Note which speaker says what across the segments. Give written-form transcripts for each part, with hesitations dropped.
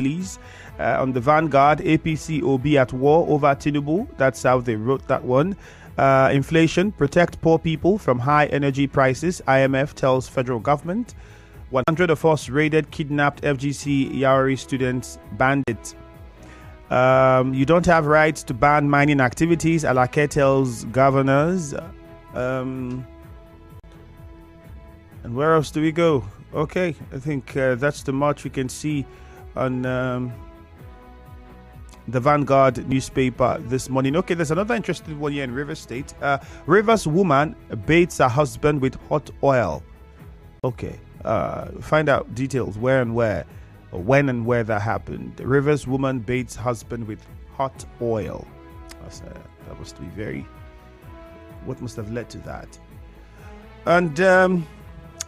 Speaker 1: dailies. On the Vanguard, APC OB at war over Tinubu. That's how they wrote that one. Inflation, protect poor people from high energy prices. IMF tells federal government. 100 of us raided, kidnapped FGC Yauri students, bandit. You don't have rights to ban mining activities. Alake tells governors. And where else do we go? Okay, I think that's the much we can see on the Vanguard newspaper this morning. Okay, there's another interesting one here in Rivers State. Rivers woman baits her husband with hot oil. Okay, find out details where and where, or when and where that happened. The Rivers woman baits husband with hot oil. That must be very... What must have led to that? And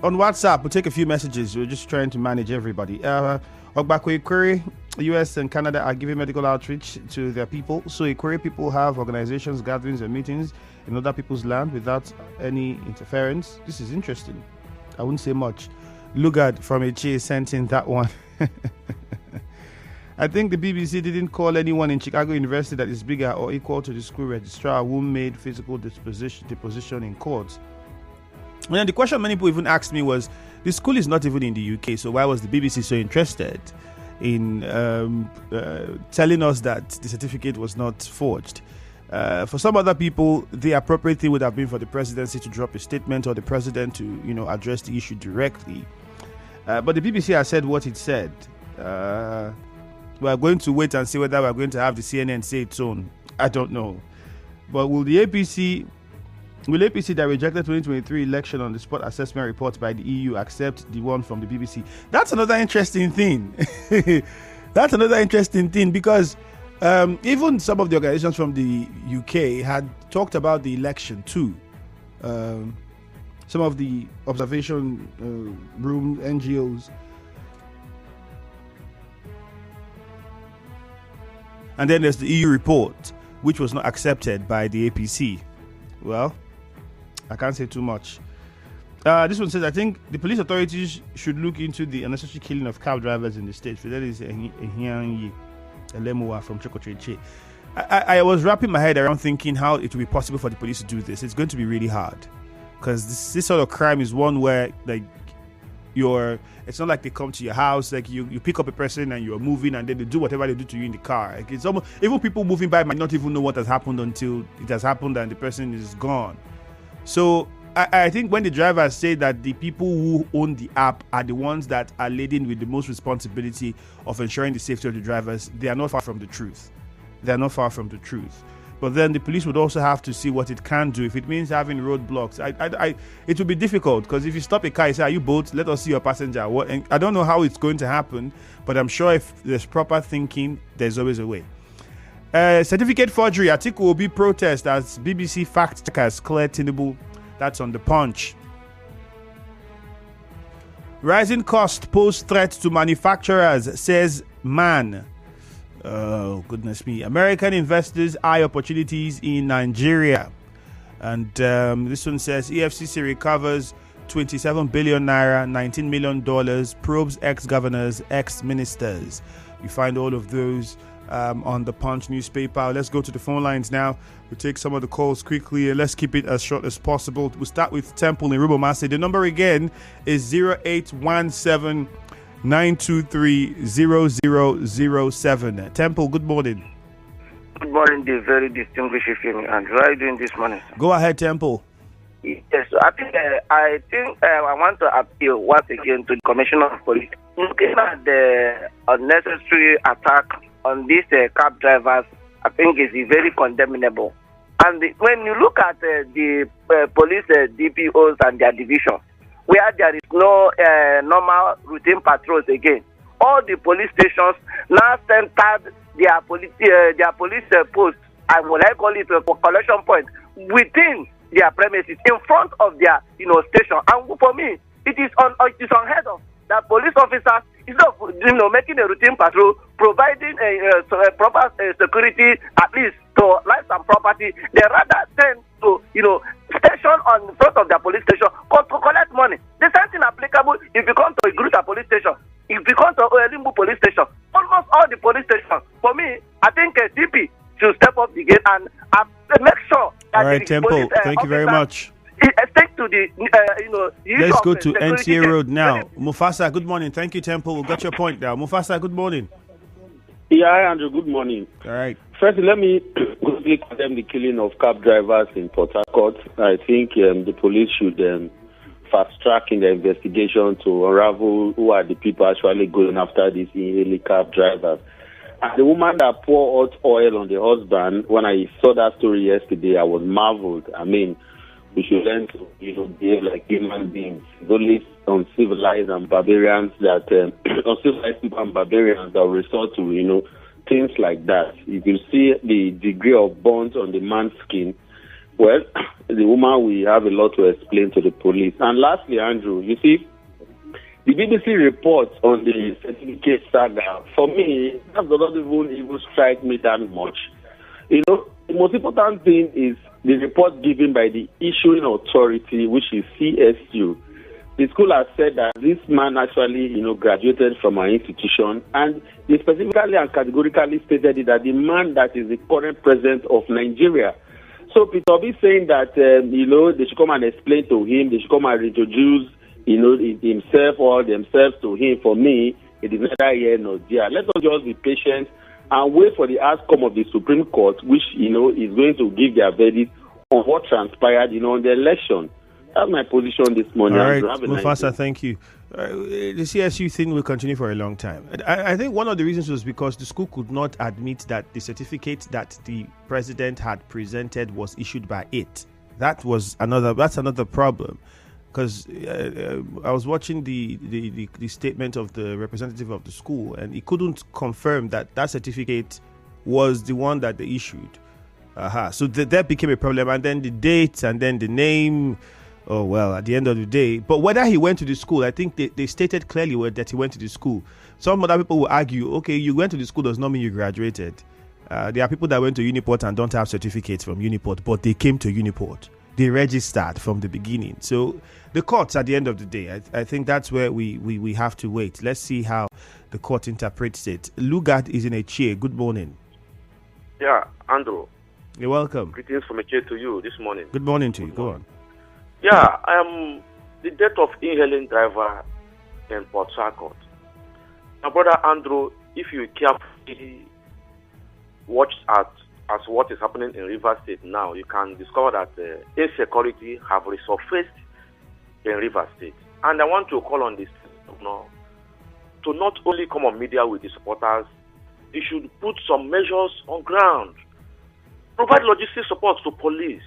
Speaker 1: on WhatsApp, we'll take a few messages. We're just trying to manage everybody. Ogbako Ikwere, US and Canada are giving medical outreach to their people. So Ikwere people have organizations, gatherings and meetings in other people's land without any interference. This is interesting. I wouldn't say much. Lugard from HA sent in that one. I think the BBC didn't call anyone in Chicago University that is bigger or equal to the school registrar who made physical deposition in court. And then the question many people even asked me was, the school is not even in the UK, so why was the BBC so interested in telling us that the certificate was not forged? For some other people, the appropriate thing would have been for the presidency to drop a statement or the president to, address the issue directly. But the BBC has said what it said. We are going to wait and see whether we are going to have the CNN say its own. I don't know. But will APC that rejected 2023 election on the spot assessment report by the EU accept the one from the BBC? That's another interesting thing. That's another interesting thing because even some of the organizations from the UK had talked about the election too. Some of the observation room NGOs. And then there's the EU report, which was not accepted by the APC. Well, I can't say too much. This one says, I think the police authorities should look into the unnecessary killing of cab drivers in the state. That is Ehianyi Elemuwa from Chokotreche. I was wrapping my head around thinking how it will be possible for the police to do this. It's going to be really hard. Because this sort of crime is one where, it's not like they come to your house, like you pick up a person and you're moving and then they do whatever they do to you in the car. Like it's almost, even people moving by might not even know what has happened until it has happened and the person is gone. So I think when the drivers say that the people who own the app are the ones that are laden with the most responsibility of ensuring the safety of the drivers, they are not far from the truth. But then the police would also have to see what it can do. If it means having roadblocks, it will be difficult because if you stop a car, you say, "Are you both? Let us see your passenger." And I don't know how it's going to happen, but I'm sure if there's proper thinking, there's always a way. Certificate forgery. Atiku will be protest as BBC fact checkers clear Tinubu. That's on the Punch. Rising cost pose threat to manufacturers, says Man. Oh, goodness me. American investors eye opportunities in Nigeria. And this one says EFCC recovers 27 billion naira, $19 million, probes ex-governors, ex-ministers. You find all of those on the Punch newspaper. Let's go to the phone lines now. We'll take some of the calls quickly and let's keep it as short as possible. We'll start with Temple in Rubomasi. The number again is 0817 923-0007. Temple, good morning.
Speaker 2: Good morning, the very distinguished evening. And how are you doing this morning?
Speaker 1: Go ahead, Temple.
Speaker 2: Yes, I think I want to appeal once again to the Commissioner of Police. Looking at the unnecessary attack on these cab drivers, I think is very condemnable. And when you look at the police DPOs and their division, where there is no normal routine patrols again. All the police stations now centered their police posts, and what I call it a collection point, within their premises, in front of their station. And for me, it is unheard of that police officers, instead of making a routine patrol, providing a proper security at least to life and property, they rather tend to station on front of their police station to collect money. The same thing applicable if you come to a Gruta police station, if you come to Olimbu police station, almost I think CP should step up the game and make sure that
Speaker 1: all right, Temple, thank you very much.
Speaker 2: Stick to the
Speaker 1: let's go to NTA Road now. Mufasa, good morning. Thank you, Temple. We got your point now. Mufasa, good morning.
Speaker 3: Yeah, hi, Andrew. Good morning.
Speaker 1: All right.
Speaker 3: First, let me quickly condemn the killing of cab drivers in Port Harcourt. I think the police should fast track in the investigation to unravel who are the people actually going after these illegal cab drivers. And the woman that poured hot oil on the husband, when I saw that story yesterday, I was marveled. I mean, we should learn to, behave like human beings. It's only uncivilized and barbarians that uncivilized people and barbarians that resort to, things like that. If you see the degree of burns on the man's skin, well, the woman will have a lot to explain to the police. And lastly, Andrew, you see, the BBC report on the certificate saga, for me, that does not even strike me that much. The most important thing is the report given by the issuing authority, which is CSU. The school has said that this man actually, graduated from our institution, and they specifically and categorically stated that the man that is the current president of Nigeria. So Peter Obi saying that, they should come and explain to him, they should come and introduce, himself or themselves to him. For me, it is neither here nor there. Let us just be patient and wait for the outcome of the Supreme Court, which, is going to give their verdict on what transpired, on the election. That's my position this morning.
Speaker 1: All right, Mufasa, thank you. The CSU thing will continue for a long time. I think one of the reasons was because the school could not admit that the certificate that the president had presented was issued by it. That's another problem. Because I was watching the statement of the representative of the school, and he couldn't confirm that certificate was the one that they issued. So that became a problem, and then the date, and then the name. Oh, well, at the end of the day. But whether he went to the school, I think they stated clearly that he went to the school. Some other people will argue, okay, you went to the school does not mean you graduated. There are people that went to Uniport and don't have certificates from Uniport, but they came to Uniport. They registered from the beginning. So the courts, at the end of the day, I think that's where we have to wait. Let's see how the court interprets it. Lugard is in a chair. Good morning.
Speaker 4: Yeah, Andrew.
Speaker 1: You're welcome.
Speaker 4: Greetings from a chair to you this morning.
Speaker 1: Good morning to you. Go on.
Speaker 4: Yeah, the death of e-hailing driver in Port Harcourt. My brother Andrew, if you carefully watch as what is happening in Rivers State now, you can discover that insecurity have resurfaced in Rivers State. And I want to call on this governor to not only come on media with the supporters, he should put some measures on ground. Provide logistic support to police.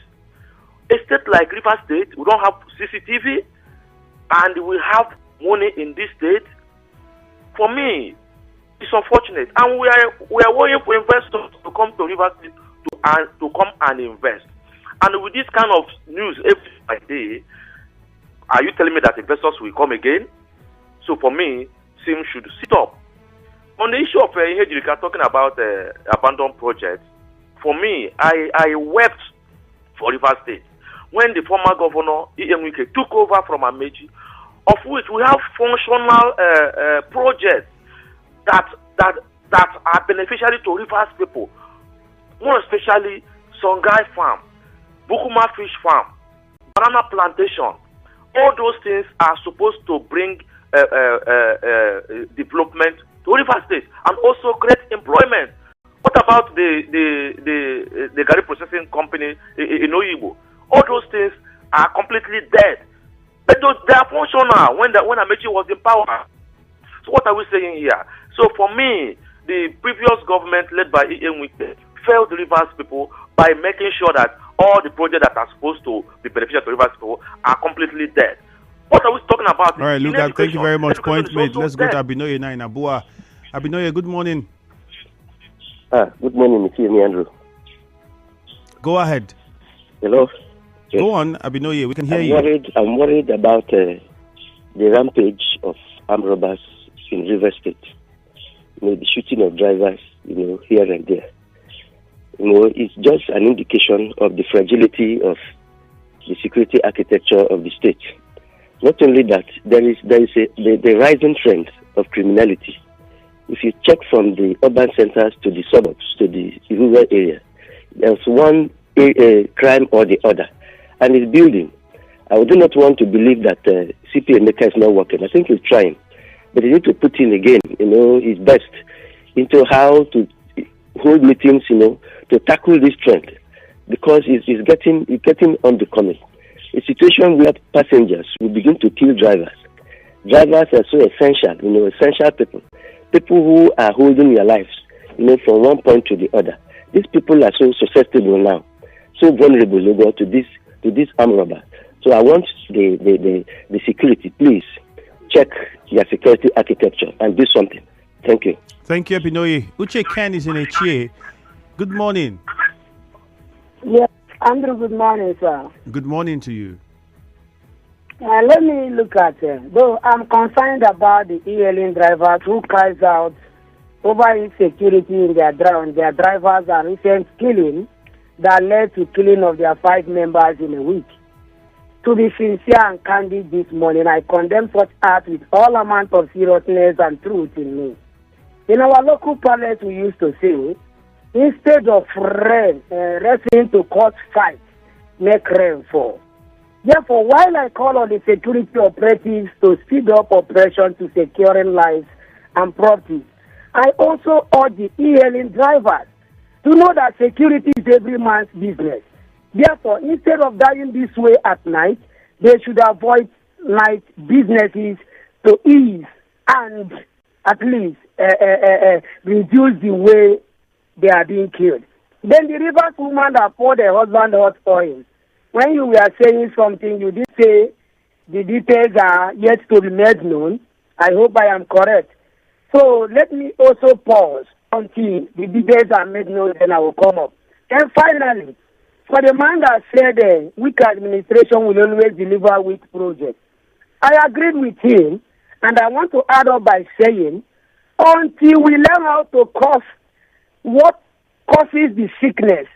Speaker 4: A state like Rivers State, we don't have CCTV, and we have money in this state. For me, it's unfortunate, and we are waiting for investors to come to Rivers State to come and invest. And with this kind of news every day, are you telling me that investors will come again? So for me, SIM should sit up. On the issue of Ihejirika talking about abandoned projects, for me, I wept for Rivers State when the former governor Iyenwike took over from Amechi, of which we have functional projects that are beneficial to Rivers people, more especially Songhai Farm, Bukuma Fish Farm, banana plantation. All those things are supposed to bring development to Rivers State and also create employment. What about the Gari processing company in Oyibo? All those things are completely dead. But they are functional when Amechi was in power. So what are we saying here? So for me, the previous government led by Iyenwike failed Rivers people by making sure that all the projects that are supposed to be beneficial to Rivers people are completely dead. What are we talking about?
Speaker 1: All right, Luca, thank you very much. Point made. Let's go to Abinoye now in Abua. Abinoye, good morning.
Speaker 5: Good morning, it's me, Andrew.
Speaker 1: Go ahead.
Speaker 5: Hello.
Speaker 1: Yes. Go on, Abinoye. We can hear you.
Speaker 5: I'm worried about the rampage of armed robbers in River State. The shooting of drivers, here and there. It's just an indication of the fragility of the security architecture of the state. Not only that, there is the rising trend of criminality if you check from the urban centers to the suburbs, to the rural area, there's one crime or the other, and it's building. I do not want to believe that CP Emeka is not working. I think he's trying, but he needs to put in again, his best into how to hold meetings, to tackle this trend, because it's getting unbecoming. A situation where passengers will begin to kill drivers. Drivers are so essential, essential people who are holding their lives, from one point to the other. These people are so susceptible now, so vulnerable to this armed robber. So I want the security, please check your security architecture and do something. Thank you.
Speaker 1: Thank you, Epinoye. Uche Ken is in a chair. Good morning.
Speaker 6: Yes, Andrew, good morning, sir.
Speaker 1: Good morning to you.
Speaker 6: Let me look at though I'm concerned about the e-hailing drivers who cries out over insecurity in their drivers and recent killing that led to killing of their 5 members in a week. To be sincere and candid this morning, I condemn such acts with all amount of seriousness and truth in me. In our local parlance, we used to say, instead of rain, wrestling to cause fight, make rain fall. Therefore, while I call on the security operatives to speed up operation to securing lives and property, I also urge the e-hailing drivers to know that security is every man's business. Therefore, instead of dying this way at night, they should avoid night businesses to ease and at least reduce the way they are being killed. Then the Rivers woman that poured her husband hot oil. When you were saying something, you did say the details are yet to be made known. I hope I am correct. So let me also pause until the details are made known, then I will come up. And finally, for the man that said weak administration will always deliver weak projects, I agreed with him, and I want to add up by saying, until we learn how to cause what causes the sickness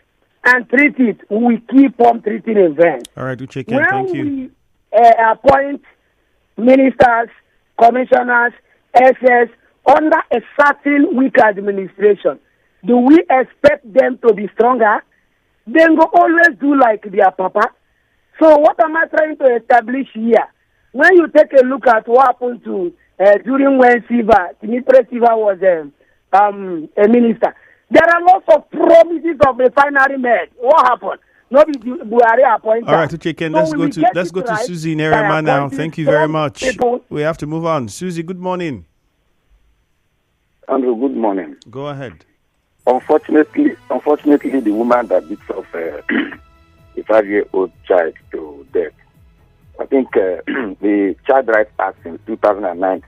Speaker 6: and treat it, we keep on treating events.
Speaker 1: All right, Uche Ken, thank you.
Speaker 6: When we appoint ministers, commissioners, SS under a certain weak administration, do we expect them to be stronger? They will always do like their papa. So what am I trying to establish here? When you take a look at what happened to during when Dimitri Siva was a minister, there are lots of promises of refinery made. What happened? Nobody Buhari appointed.
Speaker 1: All right, Uche Ken, let's go to Susie Nerema now. Thank you very much. We have to move on. Susie, good morning.
Speaker 7: Andrew, good morning.
Speaker 1: Go ahead.
Speaker 7: Unfortunately, the woman that beats off a 5-year-old child to death. I think the Child Rights Act in 2009,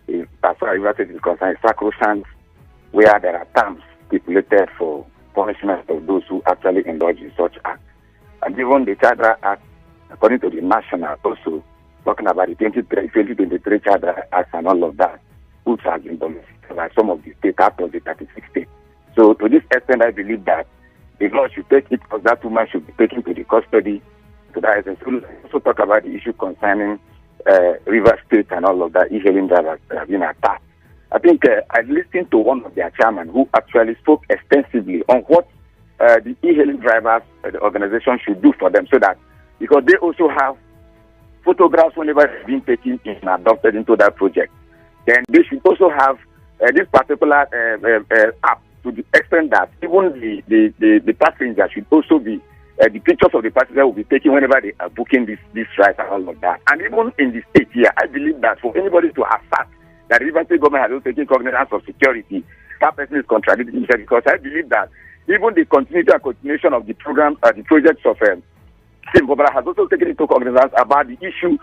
Speaker 7: as far as Rivers State is concerned, is sacrosanct, where there are terms stipulated for punishment of those who actually indulge in such acts. And even the Child Rights Act, according to the national, also talking about the 2023 Child Rights Act and all of that, which has been done by some of the states out of the 36 states. So to this extent, I believe that the law should take it because that woman should be taken to the custody. So that is also talk about the issue concerning Rivers State and all of that, e-hailing drivers have been attacked. I think I listened to one of their chairmen who actually spoke extensively on what the e-hailing drivers, the organization should do for them so that, because they also have photographs whenever it's being taken and adopted into that project. Then they should also have this particular app to the extent that even the passenger should also be, the pictures of the passenger will be taken whenever they are booking this ride and all of that. And even in the state here, I believe that for anybody to assert that the Rivers State government has also taken cognizance of security, that person is contradicting himself, because I believe that even the continuity and continuation of the program, the projects of State Government has also taken into cognizance about the issue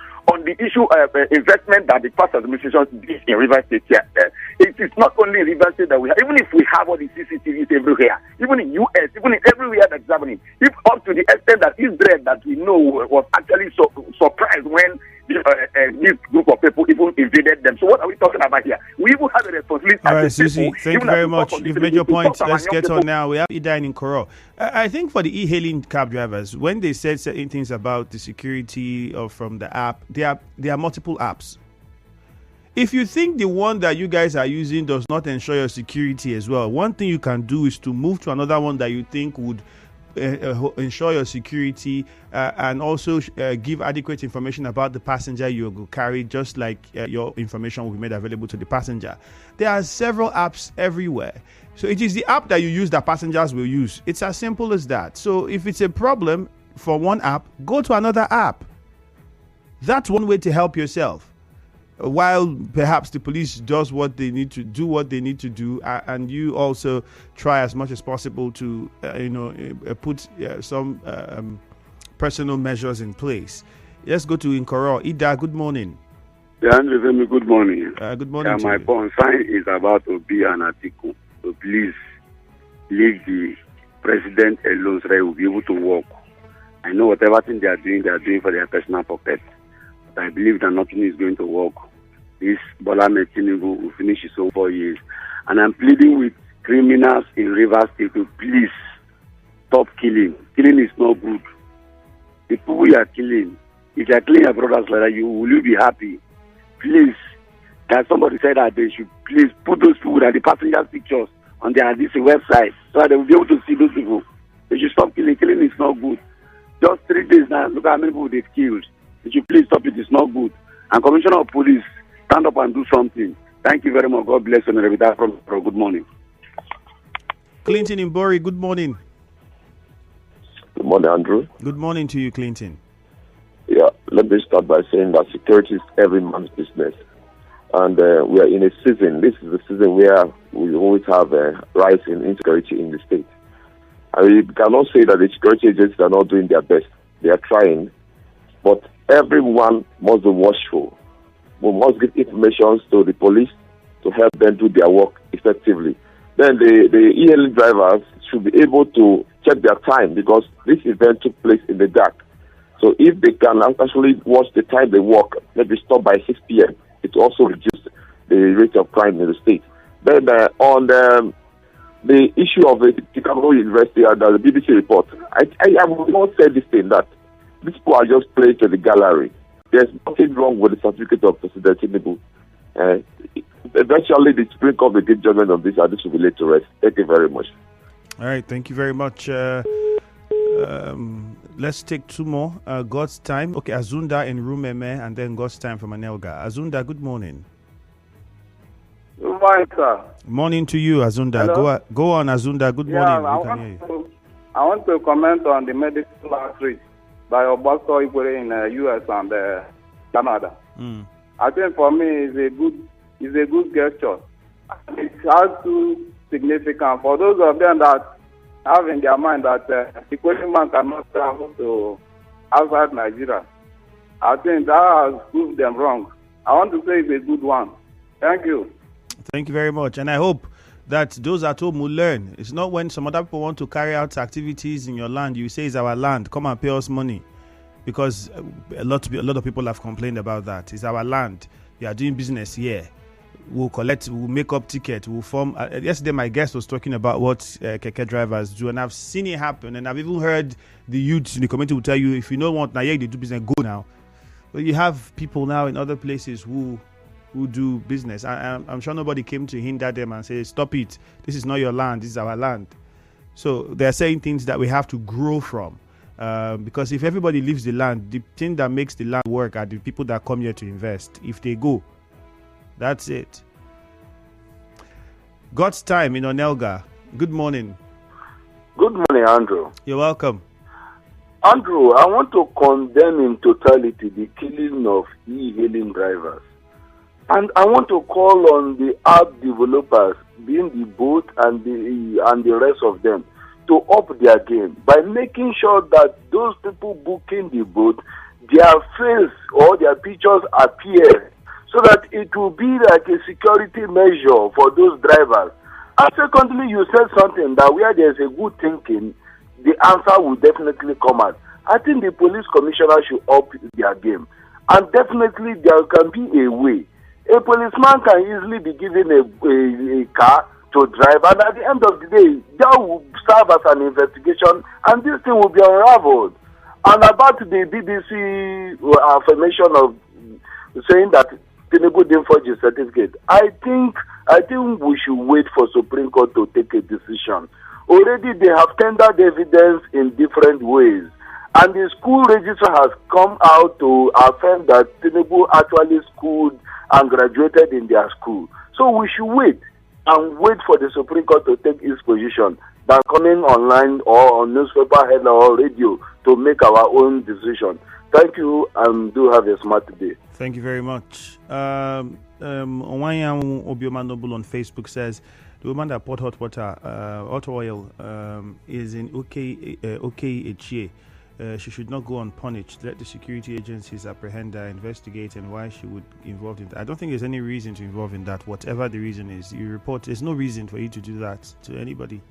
Speaker 7: investment that the past administration did in Rivers State here. It is not only in Rivers State that we have, even if we have all the CCTVs everywhere, even in US, even in everywhere that's happening, if up to the extent that Israel that we know was actually surprised when this group of people even invaded them. So what are we talking about here? We even have a responsibility.
Speaker 1: All right, Susie, thank you very much. You've made your point. Let's get on now. We have Ida in Koro. I think for the e-hailing cab drivers, when they said certain things about the security or from the app, there are multiple apps. if you think the one that you guys are using does not ensure your security as well, one thing you can do is to move to another one that you think would ensure your security and also give adequate information about the passenger you carry, just like your information will be made available to the passenger. There are several apps everywhere. So it is the app that you use that passengers will use. It's as simple as that. So if it's a problem for one app, go to another app. That's one way to help yourself, while perhaps the police does what they need to do, and you also try as much as possible to put some personal measures in place. Let's go to Nkoro. Ida, good morning.
Speaker 8: Andrew, good morning.
Speaker 1: Good morning.
Speaker 8: My concern is about Obi and Atiku. So please leave the president alone so they will be able to work. I know whatever thing they are doing for their personal pocket. But I believe that nothing is going to work. This Bola Tinubu will finish his own 4 years. And I'm pleading with criminals in Rivers State to please stop killing. Killing is not good. The people you are killing, if you are killing your brothers like that, will you be happy? Please, can somebody say that they should please put those people and the passengers' pictures on their website so that they will be able to see those people. They should stop killing. Killing is not good. Just 3 days now, look how many people they've killed. They should please stop it. It's not good. And Commissioner of Police, stand up and do something. Thank you very much. God bless you. And good morning.
Speaker 1: Clinton Imbori, good morning.
Speaker 9: Good morning, Andrew.
Speaker 1: Good morning to you, Clinton.
Speaker 9: Yeah, let me start by saying that security is every man's business. And we are in a season, this is the season where we always have a rise in insecurity in the state. And we cannot say that the security agencies are not doing their best. They are trying, but everyone must be watchful. We must give information to the police to help them do their work effectively. Then the e-hailing drivers should be able to check their time, because this event took place in the dark. So if they can actually watch the time they work, maybe stop by 6 p.m., it also reduces the rate of crime in the state. Then on the issue of the Chicago University and the BBC report, I will not say this thing, that these people are just playing to the gallery. There's nothing wrong with the certificate of President Tinubu. Eventually, the Supreme Court will give judgment on this, and this will be laid to rest. Thank you very much.
Speaker 1: All right, thank you very much. Let's take two more. God's time. Okay, Azunda in Rumeme, and then God's time from Anelga. Azunda, good morning.
Speaker 10: Good morning, sir.
Speaker 1: Morning to you, Azunda. Go on, Azunda. Good morning.
Speaker 10: I want to comment on the medical outreach by Obaso Igwe in U.S. and Canada. I think for me, it's a good gesture. It has to significant for those of them that have in their mind that the question man cannot travel to outside Nigeria. I think that has proved them wrong. I want to say it's a good one. Thank you.
Speaker 1: Thank you very much. And I hope that those at home will learn. It's not when some other people want to carry out activities in your land, you say it's our land, come and pay us money. Because a lot of people have complained about that. It's our land. You are doing business here. We'll make up tickets, we'll form. Yesterday, my guest was talking about what keke drivers do, and I've seen it happen, and I've even heard the youths in the community will tell you, if you don't want, now they do business, go now. But you have people now in other places who do business. I'm sure nobody came to hinder them and say, stop it. This is not your land. This is our land. So they're saying things that we have to grow from. Because if everybody leaves the land, the thing that makes the land work are the people that come here to invest. If they go, that's it. God's time in Onelga. Good morning.
Speaker 11: Good morning, Andrew.
Speaker 1: You're welcome.
Speaker 11: Andrew, I want to condemn in totality the killing of e-hailing drivers. And I want to call on the app developers, being the boat and the rest of them, to up their game by making sure that those people booking the boat, their face or their pictures appear, so that it will be like a security measure for those drivers. And secondly, you said something that where there's a good thinking, the answer will definitely come out. I think the police commissioner should up their game. And definitely there can be a way. A policeman can easily be given a car to drive, and at the end of the day, that will serve as an investigation, and this thing will be unraveled. And about the BBC affirmation of saying that Tinubu didn't forge his certificate. I think we should wait for Supreme Court to take a decision. Already they have tendered evidence in different ways. And the school registrar has come out to affirm that Tinubu actually schooled and graduated in their school. So we should wait for the Supreme Court to take its position than coming online or on newspaper headline or radio to make our own decision. Thank you, and do have a smart day.
Speaker 1: Thank you very much. Onwanyam Obioma Noble on Facebook says, the woman that poured hot oil is in Echie. She should not go unpunished. Let the security agencies apprehend her, investigate, and why she would involve in that. I don't think there's any reason to involve in that. Whatever the reason is, you report. There's no reason for you to do that to anybody.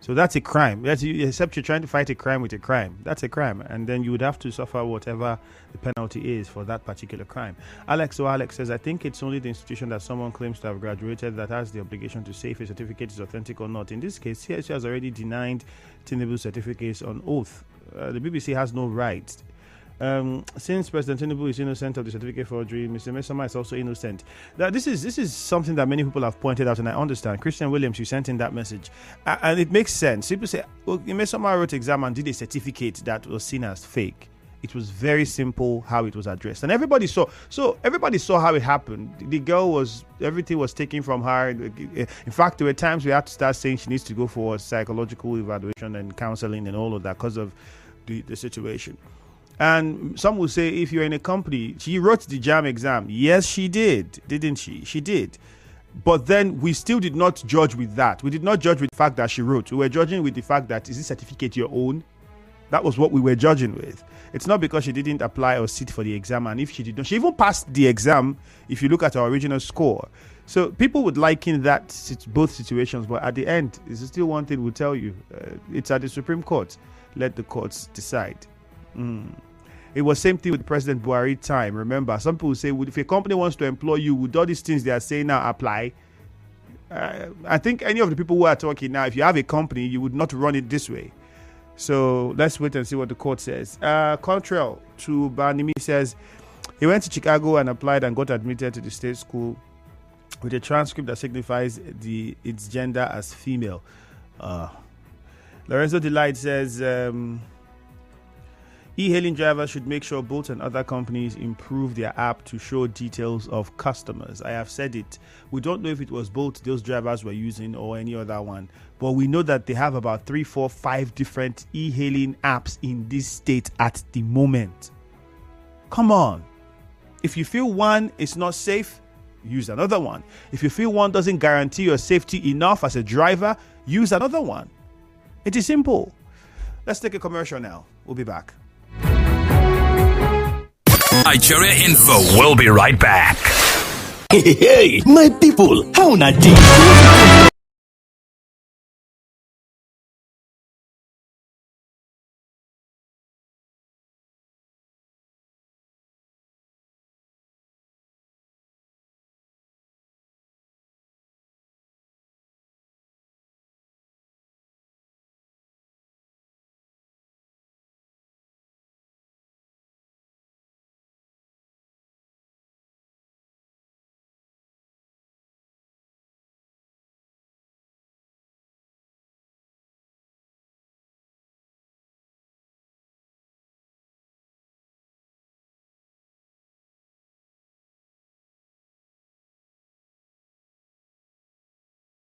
Speaker 1: So that's a crime. Except you're trying to fight a crime with a crime. That's a crime. And then you would have to suffer whatever the penalty is for that particular crime. Alex says, I think it's only the institution that someone claims to have graduated that has the obligation to say if a certificate is authentic or not. In this case, CSU has already denied Tinubu certificates on oath. The BBC has no right. Since President Tinubu is innocent of the certificate forgery, Mr. Mesoma is also innocent. Now, this is something that many people have pointed out, and I understand. Christian Williams, you sent in that message, and it makes sense. People say, well, Mesoma wrote exam and did a certificate that was seen as fake. It was very simple how it was addressed, and everybody saw. So everybody saw how it happened. The girl everything was taken from her. In fact, there were times we had to start saying she needs to go for psychological evaluation and counseling and all of that because of the situation. And some will say, if you're in a company, she wrote the JAMB exam. Yes, she did, didn't she? She did. But then we still did not judge with that. We did not judge with the fact that she wrote. We were judging with the fact that, is this certificate your own? That was what we were judging with. It's not because she didn't apply or sit for the exam. And if she did not, she even passed the exam if you look at her original score. So people would liken that both situations. But at the end, it's still one thing we'll tell you. It's at the Supreme Court. Let the courts decide. It was same thing with President Buhari time. Remember, some people say, if a company wants to employ you, would all these things they are saying now apply? I think any of the people who are talking now, if you have a company, you would not run it this way. So let's wait and see what the court says. Contrary to Banimi says, he went to Chicago and applied and got admitted to the state school with a transcript that signifies its gender as female. Lorenzo Delight says, e-hailing drivers should make sure Bolt and other companies improve their app to show details of customers. I have said it. We don't know if it was Bolt those drivers were using or any other one, but we know that they have about 3, 4, 5 different e-hailing apps in this state at the moment. Come on. If you feel one is not safe, use another one. If you feel one doesn't guarantee your safety enough as a driver, use another one. It is simple. Let's take a commercial now. We'll be back.
Speaker 12: Nigeria Info. We'll be right back.
Speaker 13: Hey, my people, how na dey?